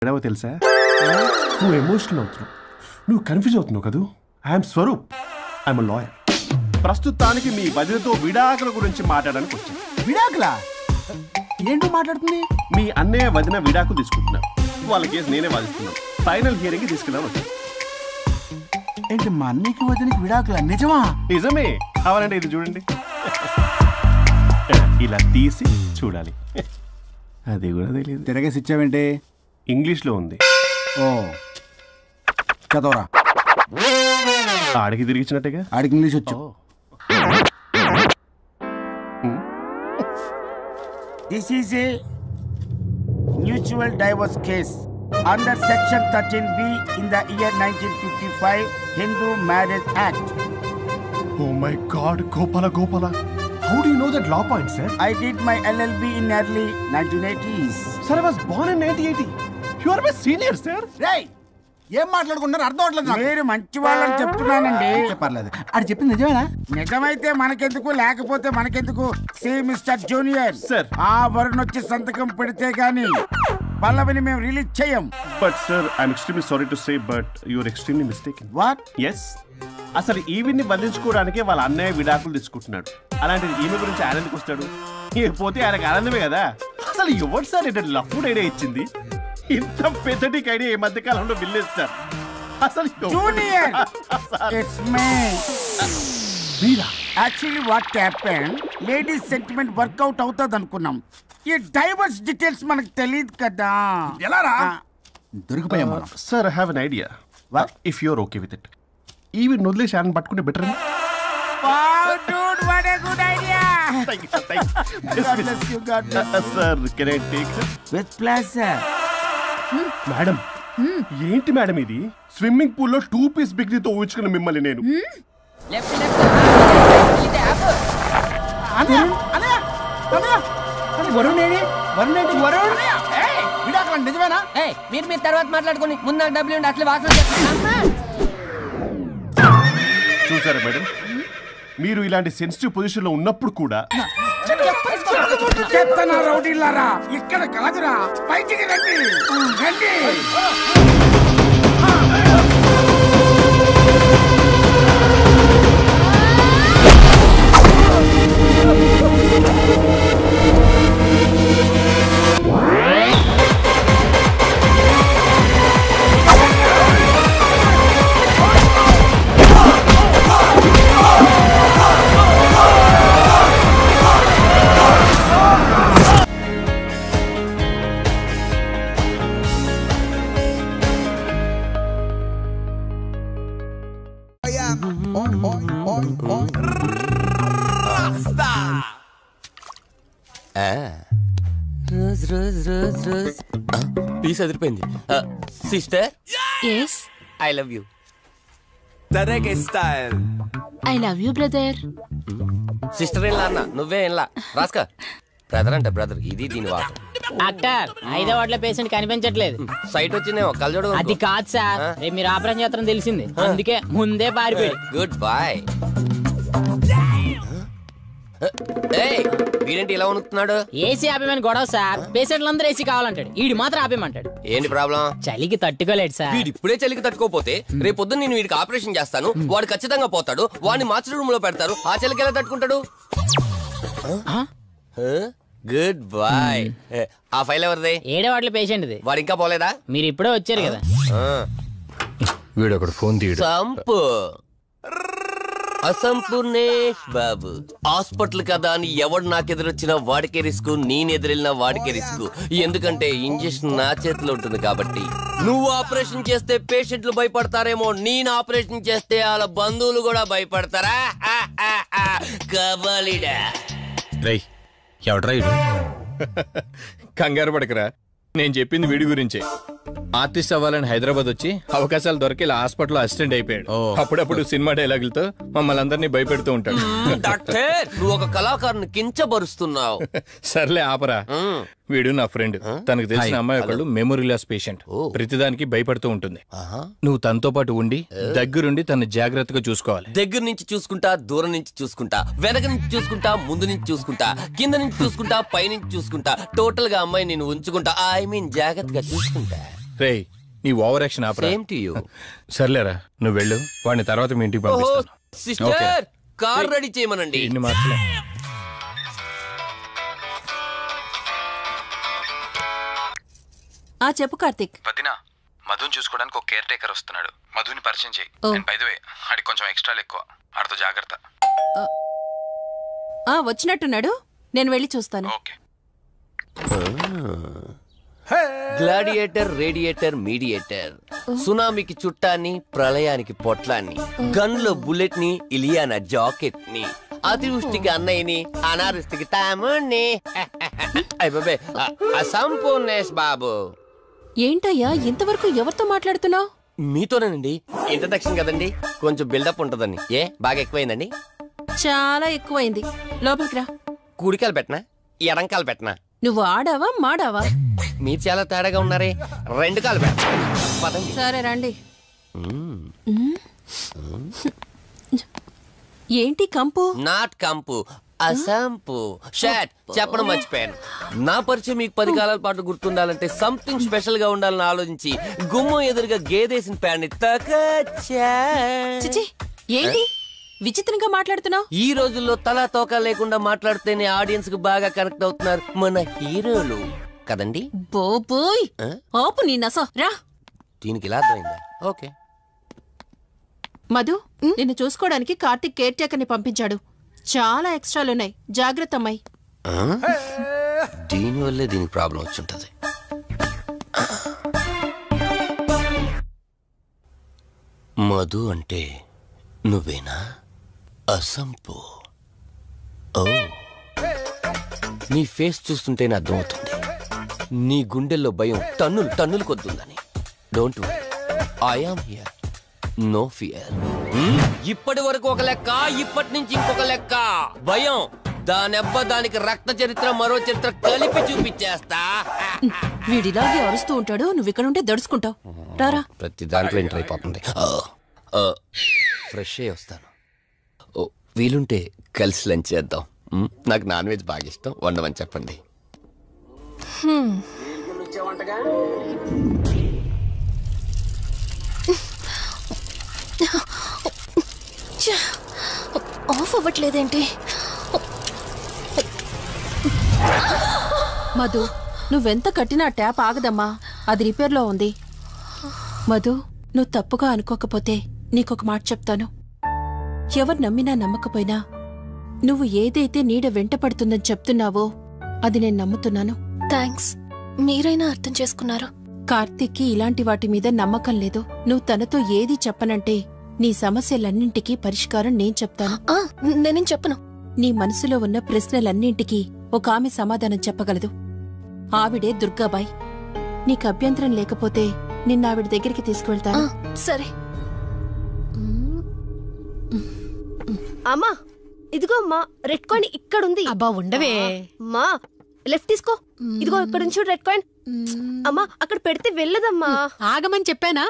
ఎడవ తెలుసా? నువ్వు ఎమోషనల్ అవుతున్నావు, నువ్వు కన్ఫ్యూజ్ అవుతున్నావు కదూ. I'm Swaroop, I'm lawyer. ప్రస్తుతానికి మీ వదినతో విడాకుల గురించి మాట్లాడడానికి వచ్చాను. విడాకులా? ఏంటో మాట్లాడుతుంది? మీ అన్నయ్య వదిన విడాకులు తీసుకుంటున్నారు. వాళ్ళ కేసు నేనే వాదిస్తున్నాను. ఫైనల్ హియరింగ్ తీసుకెళ్ళాను వచ్చాను. ఏంటి మా అన్నయ్యకి వదినకి విడాకులా? నిజమా? నిజమే. కావాలంటే ఇది చూడండి, ఇలా తీసి చూడాలి. అది కూడా తెలియదు. తిరగేసి ఇచ్చావేంటి? ఇంగ్లీష్లో ఉంది. ఓ చదవరా. ఆడికి తిరిగిచ్చినట్టుగా. ఆడికి ఇంగ్లీష్ వచ్చు. This is a mutual divorce case under section 13B in the year 1955 Hindu Marriage Act. Oh my God, Gopala. How do you know that law point, sir? I did my LLB in early 1980s. Sir, I was born in 1980. You are my senior, sir. రేయ్, ఏం మాట్లాడుకుంటున్నారు? అర్థం అవట్లేదు నాకు. మీరు మంచి వాళ్ళని చెప్తున్నానండి. పర్లేదు. అది చెప్పింది నిజమేనా? నిజమైతే మనకెందుకు, లేకపోతే మనకెందుకు? See mister junior, Sir. ఆ వరుణ్ వచ్చి సంతకం పెడితే గాని పల్లవిని మేము రిలీజ్ చేయం. But sir, I'm extremely sorry to say, but you're extremely mistaken. What? Yes. అసలు ఈవిడ్ని బంధించుకోవడానికే వాళ్ళ అన్నయ్య విడాకులు తీసుకుంటున్నాడు. అలాంటిది ఈమె గురించి ఆనందకి వస్తాడు. పోతే ఆయనకు ఆనందమే కదా. అసలు ఎవరు సార్ ఇటు లఫ్డ్ ఐడియా ఇచ్చింది? ఇంత పెద్దటికి ఐడియా ఈ మధ్య కాలంలో విల్లేస్తారు. అసలు జూనియర్, it's me. మీరా? Actually what happen, ladies sentiment work out అవుతుంది అనుకున్నాం. ఈ డైవర్స్ డీటెయిల్స్ మనకు తెలియదు కదా. ఎలా రా? దొరికిపోయాం మనం. Sir, I have an idea. If you're okay with it, ఈవిడ్ని వదిలేసి ఆయన పట్టుకుంటే better. Wow, dude, what a good idea. God bless you, God bless you. Sir, can I take her? With pleasure. Madam, ఏంటి madam ఇది? Swimming pool లో 2 piece బిగ్నీతో ఊహించుకున్న మిమ్మల్ని నేను. విడాకులు నిజమేనా? మీరు తర్వాత మాట్లాడుకుని ముందు నాకు డబ్బులు ఉండి అసలు వాసన చూసారా మేడం, మీరు ఇలాంటి సెన్సిటివ్ పొజిషన్ లో ఉన్నప్పుడు కూడా చెప్తానా రౌడీలారా, ఇక్కడ కాదురా, బయటికి రండి రండి. Rose rose rose rose piece అదిరిపోయింది. Sister, yes I love you. Tarek style. I love you brother. Sister ఇలా అన్న, నువ్వే ఇలా రాస్కా. బ్రదర్ అంటే బ్రదర్, ఇది దీని వాట. డాక్టర్, 5వ వార్డులో పేషెంట్ కనిపించట్లేదు. సైట్ వచ్చిందేమో, కళ్ళజోడు. అది కాదు సార్, రేపు మీరు ఆపరేషన్ చేస్తారని తెలిసింది, అందుకే ముందే పారిపోయి. Good boy. వీడేంటి ఇలా వణుకుతున్నాడు? ఏసీ ఆపేమని గొడవ సార్. పేషెంట్లందరూ ఏసీ కావాలంటాడు, ఈడు మాత్రం ఆపేమంటాడు. ఏంటి ప్రాబ్లం? చలికి తట్టుకోలేడు సార్. వీడు ఇప్పుడే చలికి తట్టుకోపోతే రేపు పొద్దున్న నేను వీడికి ఆపరేషన్ చేస్తాను, వాడు ఖచ్చితంగా పోతాడు, వాడిని మార్చి రూమ్ లో పెడతారు. ఆ చలికి ఎలా తట్టుకుంటాడు? Good boy. ఆ ఫైల్ ఎవరిది? 7వ వార్డులో పేషెంట్ది. వాడు ఇంకా పోలేదా? మీరు ఇప్పుడే వచ్చారు కదా. వీడు ఒకడు ఫోన్ తీయడు. సంపు అసంపూర్ణేష్ బాబు. హాస్పిటల్ కదా అని ఎవడు నాకెదురొచ్చినా వాడికే రిస్క్, నేనెదురెళ్ళినా వాడికే రిస్క్. ఎందుకంటే ఇంజెక్షన్ నా చేతిలో ఉంటుంది కాబట్టి. నువ్వు ఆపరేషన్ చేస్తే పేషెంట్లు భయపడతారేమో, నేను ఆపరేషన్ చేస్తే వాళ్ళ బంధువులు కూడా భయపడతారా? కబలిడా. రై, ఎవడ్రా ఇడు? కంగారు పడకరా, నేను చెప్పింది వీడి గురించే. ఆర్టిస్ట్ అవ్వాలని హైదరాబాద్ వచ్చి అవకాశాలు దొరికి ఇలా హాస్పిటల్ అసిస్టెంట్ అయిపోయాడు. అప్పుడప్పుడు సినిమా డైలాగులతో మమ్మల్ని అందరినీ భయపెడుతూ ఉంటాడు. డాక్టర్, నువ్వు ఒక కళాకారుని కించబరుస్తున్నావు. సర్లే ఆపరా. వీడు నా ఫ్రెండ్. తనకు తెలిసిన అమ్మాయి ఒకళ్ళు మెమొరీ లాస్ పేషెంట్. ప్రతిదానికి భయపడుతూ ఉంటుంది. నువ్వు తనతో పాటు ఉండి దగ్గరుండి తను జాగ్రత్తగా చూసుకోవాలి. దగ్గర నుంచి చూసుకుంటా, దూరం నుంచి చూసుకుంటా, వెనక నుంచి చూసుకుంటా, ముందు నుంచి చూసుకుంటా, కింద నుంచి చూసుకుంటా, పై నుంచి చూసుకుంటా, టోటల్ గా అమ్మాయి నేను ఉంచుకుంటా. ఐ మీన్ జాగ్రత్తగా చూసుకుంటా. రేయ్ నీ over action opera. Same to you. సర్లేరా నువ్వు వెళ్ళు, వాడిని తర్వాత మీ ఇంటికి పంపిస్తాను. సిస్టర్ కార్ రెడీ చేయమనండి. ఇన్ని మార్చలే. చెప్పు కార్తిక్. వదినా, మధుని చూసుకోవడానికి ఒక కేర్ టేకర్ వస్తున్నాడు. మధుని పరిచయం చేయి. బై ది వే, ఆడికి కొంచెం ఎక్స్ట్రాలు ఎక్కువ, ఆడితో జాగ్రత్త. వచ్చినట్టున్నాడు, నేను వెళ్ళి చూస్తాను. ఓకే. గ్లాడియేటర్, రేడియేటర్, మీడియేటర్, సునామీకి చుట్టాన్ని, ప్రళయానికి పొట్లాన్ని, గన్లో బుల్లెట్ ని, ఇలియానా జాకెట్ ని, అతివృష్టికి అన్నయ్యని, అనావృష్టికి తమ్ముణ్ణి. అయిపోయి అసంపూర్ణేష్ బాబు. ఏంటయ్యా ఇంతవరకు ఎవరితో మాట్లాడుతున్నావు? మీతోనేనండి. ఇంట్రడక్షన్ కదండి, కొంచెం బిల్డప్ ఉంటదని. బాగా ఎక్కువైందండి? చాలా ఎక్కువైంది. లోపలికి రా. కుడికాలు పెట్టనా, ఎడంకాలు పెట్టనా? నువ్వు ఆడావా మాడావా? మీరు చాలా తేడాగా ఉన్నారే. 2 కాలు పెట్ట. సరే రండి. ఏంటి కంపు? నాట్ కంపు, అసంపు. షాట్ చెప్పడం మర్చిపోయాను. నా పరిచయం మీకు 10 కాలాల పాటు గుర్తుండాలంటే సంథింగ్ స్పెషల్ గా ఉండాలని ఆలోచించి గుమ్మం ఎదురుగా గేదేసిన ప్యాడ్ని తకచ్చా. చిచి, ఏంటి విచిత్రంగా మాట్లాడుతున్నావు? ఈ రోజుల్లో తలా తోక లేకుండా మాట్లాడితేనే ఆడియన్స్ కు బాగా కనెక్ట్ అవుతున్నారు మన హీరోలు కదండి. బోబోయ్, ఆపు నీ నస. రా. దీనికి ఇలా అర్థమైందా? ఓకే. మధు, నిన్ను చూసుకోవడానికి కార్తిక్ కేర్ టేకర్ ని పంపించాడు. చాలా ఎక్స్ట్రాలున్నాయి, జాగ్రత్త అమ్మాయి. దీనివల్లే దీనికి ప్రాబ్లం వచ్చుంటది. మధు అంటే నువ్వేనా? అసంపు. ఓ, నీ ఫేస్ చూస్తుంటేనే అర్థమవుతుంది నీ గుండెల్లో భయం టన్నులు టన్నులు కొద్దుందని. Don't worry, I am here, no fear. ఇప్పటి వరకు ఒక లెక్క, ఇప్పటి నుంచి ఇంకొక లెక్క. భయం దానెబ్బ, దానికి రక్త చరిత్ర, మరో చరిత్ర కలిపి చూపించేస్తా. వీడిలాగే అరుస్తూ ఉంటాడు, నువ్వు ఇక్కడ ఉంటే దడుచుకుంటావు. రారా. ప్రతి దాంట్లో ఎంటర్ అయిపోతుంది. ఫ్రెష్ అయ్యి వస్తాను. వీలుంటే కలిసి లంచ్ చేద్దాం. నాకు నాన్ వెజ్ బాగా ఇష్టం, వండమని చెప్పండి. ఆఫ్ అవ్వట్లేదేంటి? మధు, నువ్వెంత కట్టినా ట్యాప్ ఆగదమ్మా, అది రిపేర్లో ఉంది. మధు, నువ్వు తప్పుగా అనుకోకపోతే నీకొక మాట చెప్తాను. ఎవరు నమ్మినా నమ్మకపోయినా నువ్వు ఏదైతే నీడ వెంట పడుతుందని చెప్తున్నావో అది నేను నమ్ముతున్నాను. థ్యాంక్స్, మీరైనా అర్థం చేసుకున్నారు. కార్తిక్కి ఇలాంటి వాటి మీద నమ్మకం లేదు. నువ్వు తనతో ఏది చెప్పనంటే నీ సమస్యలన్నింటికీ పరిష్కారం నేను చెప్తాను. నేనేం చెప్పను. నీ మనసులో ఉన్న ప్రశ్నలన్నింటికీ ఒక ఆమె సమాధానం చెప్పగలదు. ఆవిడే దుర్గాబాయ్. నీకు అభ్యంతరం లేకపోతే నిన్నావిడ దగ్గరికి తీసుకువెళ్తాను. సరే. అమ్మా, ఇదిగో అమ్మా, రెడ్ కాయిన్ ఇక్కడుంది. అబ్బా ఉండవే. అమ్మా, లెఫ్ట్ తీసుకో. ఇదిగో ఇక్కడ నుంచి రెడ్ కాయిన్. అమ్మా, అక్కడ పెడితే వెళ్ళదమ్మా. ఆగమని చెప్పానా?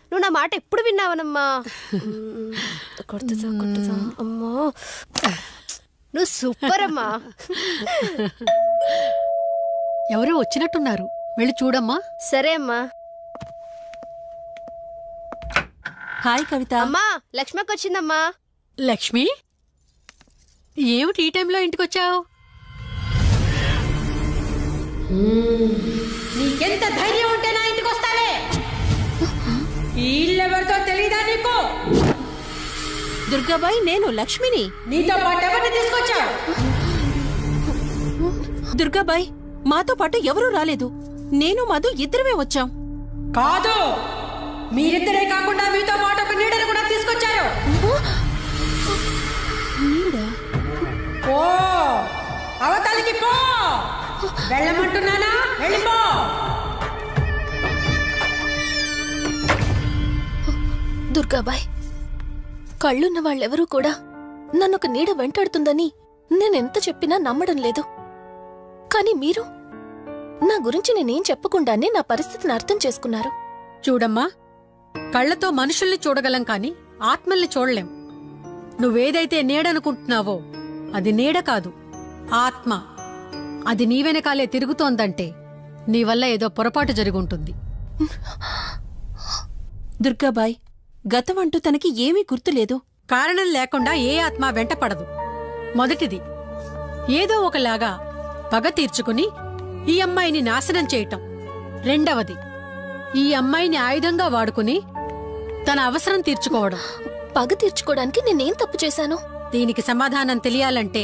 నువ్వు నా మాట ఎప్పుడు విన్నావనమ్మా? కొడుతుందా కొడుతుందా? అమ్మా, నువ్వు సూపర్ అమ్మా. ఎవరో వచ్చినట్టున్నారు, వెళ్ళి చూడమ్మా. సరే అమ్మా. హాయ్ కవిత. అమ్మా, లక్ష్మకి వచ్చిందమ్మా. లక్ష్మి, ఏమిటి ఈ టైంలో ఇంటికొచ్చావు? నీకెంత ధైర్యం ఉంటే నా ఇంటికి వస్తావే? ఈ ఇల్లెవరితో తెలీదా నీకు? దుర్గాబాయ్, నేను లక్ష్మిని. నీతో పాటు ఎవరిని తీసుకొచ్చావు? దుర్గాబాయ్, మాతో పాటు ఎవరూ రాలేదు. నేను మధు ఇద్దరమే వచ్చాం. కాదు, మీరిద్దరే కాకుండా మీతో పాటు ఒక నీడను కూడా తీసుకొచ్చారు. ఓ, అవతలికి పో. వెళ్ళమంటున్నానా? వెళ్ళిపో. దుర్గాబాయ్, కళ్ళున్న వాళ్ళెవరూ కూడా నన్నొక నీడ వెంటాడుతుందని నేనెంత చెప్పినా నమ్మడం లేదు. కానీ మీరు నా గురించి నేనేం చెప్పకుండానే నా పరిస్థితిని అర్థం చేసుకున్నారు. చూడమ్మా, కళ్ళతో మనుషుల్ని చూడగలం కాని ఆత్మల్ని చూడలేం. నువ్వేదైతే నీడనుకుంటున్నావో అది నీడ కాదు, ఆత్మ. అది నీ వెనకాలే తిరుగుతోందంటే నీ వల్ల ఏదో పొరపాటు జరుగుంటుంది. దుర్గాబాయ్, గతం అంటూ తనకి ఏమీ గుర్తులేదు. కారణం లేకుండా ఏ ఆత్మ వెంట పడదు. మొదటిది, ఏదో ఒకలాగా పగ తీర్చుకుని ఈ అమ్మాయిని నాశనం చేయటం. రెండవది, ఈ అమ్మాయిని ఆయుధంగా వాడుకుని తన అవసరం తీర్చుకోవడం. పగ తీర్చుకోవడానికి నేనేం తప్పు చేశాను? దీనికి సమాధానం తెలియాలంటే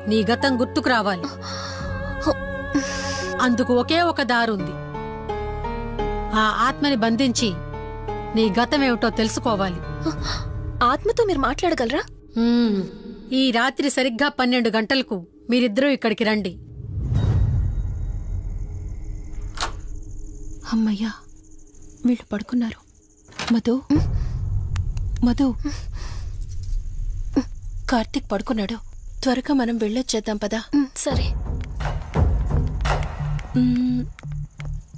నీ గతం గుర్తుకు రావాలి. అందుకు ఒకే ఒక దారుంది. ఆ ఆత్మని బంధించి నీ గతమేమిటో తెలుసుకోవాలి. ఆత్మతో మీరు మాట్లాడగలరా? ఈ రాత్రి సరిగ్గా 12 గంటలకు మీరిద్దరూ ఇక్కడికి రండి. అమ్మయ్యా, వీళ్ళు పడుకున్నారు. మధు, మధు, కార్తీక్ పడుకున్నాడు. త్వరగా మనం వెళ్ళొచ్చేద్దాం పదా. సరే.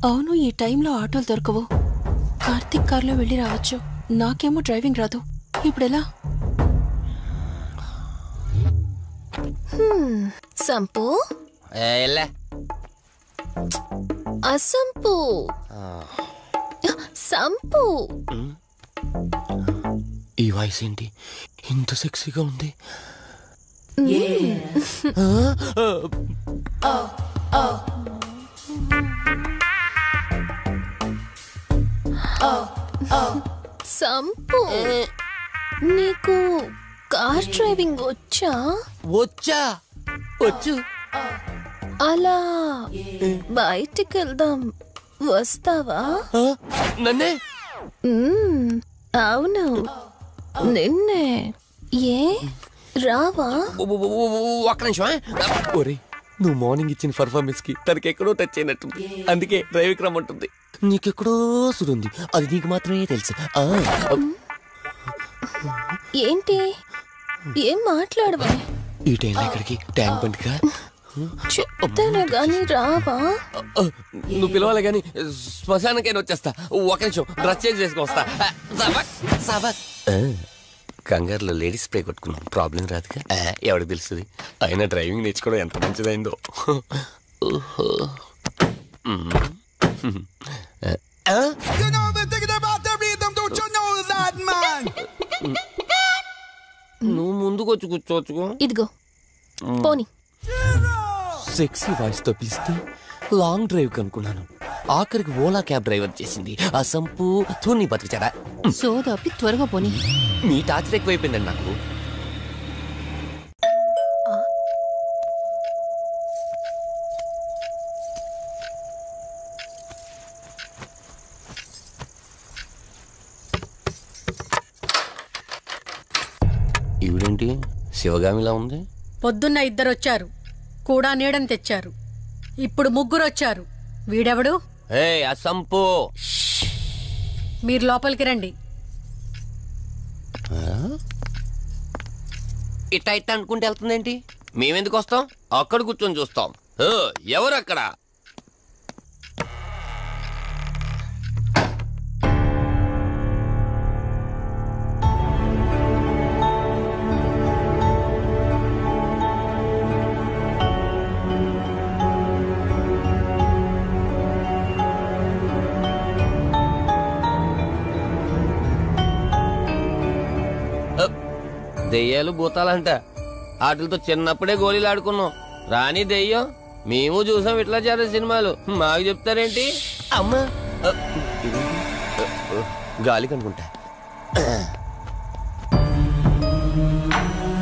అవును, ఈ టైంలో ఆటోలు దొరకవు. కార్తీక్ కార్లో వెళ్ళి రావచ్చు. నాకేమో డ్రైవింగ్ రాదు. ఇప్పుడెలా? సంపు, అసంపు, సంపు. ఈ వాయిస్ ఏంటి ఇంత సెక్సీగా ఉంది? సంపు, నీకు కార్ డ్రైవింగ్ వచ్చా? వచ్చా, వచ్చు. అలా బయటికి వెళ్దాం, వస్తావా? నన్నే? అవును, నిన్నే. ఏ రావా? ఒక్క నిమిషం. ఒరే, నువ్వు మార్నింగ్ ఇచ్చిన పర్ఫార్మెన్స్ కి తనకి ఎక్కడో టచ్ అయినట్టుంది. అందుకే డ్రైవింగ్ రమ్మంటుంది. నీకెక్కడో సురుంది, అది నీకు మాత్రమే తెలుసు. ఏంటి? ఏం మాట్లాడవా? ఈ టైంలో ఇక్కడికి ట్యాంక్ బండికా? చెప్తాను గాని రావా? నువ్వు పిలవాలి గాని శ్మశానకైనా వచ్చేస్తా. ఒక నిమిషం డ్రెస్ చేంజ్ చేసుకుని వస్తా. కంగారులో లేడీస్ స్ప్రే కొట్టుకున్నాం, ప్రాబ్లం రాదుగా. ఎవరికి తెలుస్తుంది? అయినా డ్రైవింగ్ నేర్చుకోవడం ఎంత మంచిదైందో. నువ్వు ముందుకు వచ్చి కూర్చోవచ్చుకో. ఇదిగో పోనీ. సెక్సీ వాయిస్ తో పిలిస్తే లాంగ్ డ్రైవ్ కనుక్కున్నాను. ఆఖరికి ఓలా క్యాబ్ డ్రైవర్ చేసింది ఆ సంపు. తూని బతికిచాడా? సోదాపి త్వరగా పోనీ. మీ టార్చర్ ఎక్కువైపోయిందండి నాకు. ఈవిడేంటి శివగామిలా ఉంది? పొద్దున్న 2 వచ్చారు, కూడా నీడని తెచ్చారు. ఇప్పుడు 3 వచ్చారు. వీడెవడు? అసంపు. మీరు లోపలికి రండి. ఇట్ట ఇట్ట అనుకుంటే వెళ్తుందేంటి? మేమెందుకు వస్తాం? అక్కడ కూర్చొని చూస్తాం. ఎవరు అక్కడ? దెయ్యాలు భూతాలంట. వాటితో చిన్నప్పుడే గోళీలు ఆడుకున్నాం. రాని దెయ్యం మేము చూసాం ఇట్లా చేరే సినిమాలు. మాకు చెప్తారేంటి? అమ్మా, గాలి కనుకుంటా.